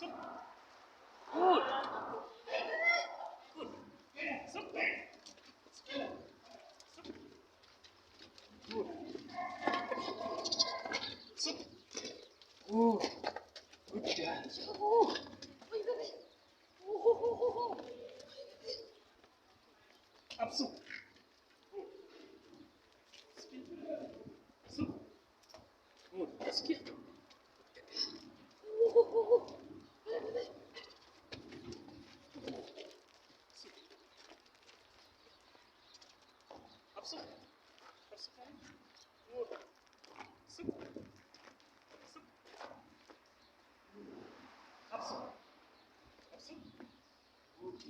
Sit. Good. Good. Sit. Sit. Good. Sit. Good. Good girl. Oh. Up, so. So. Good. Skip. Up, so. Up, so. Good. So. So. Up, so. Up, so. Good.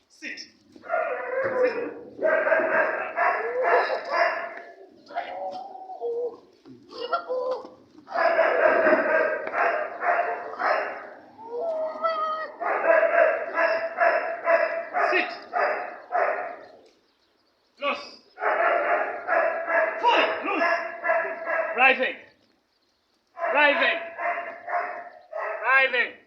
Sit. Sit. Sit. Los. Voll. Los. Right leg. Right leg. Right leg.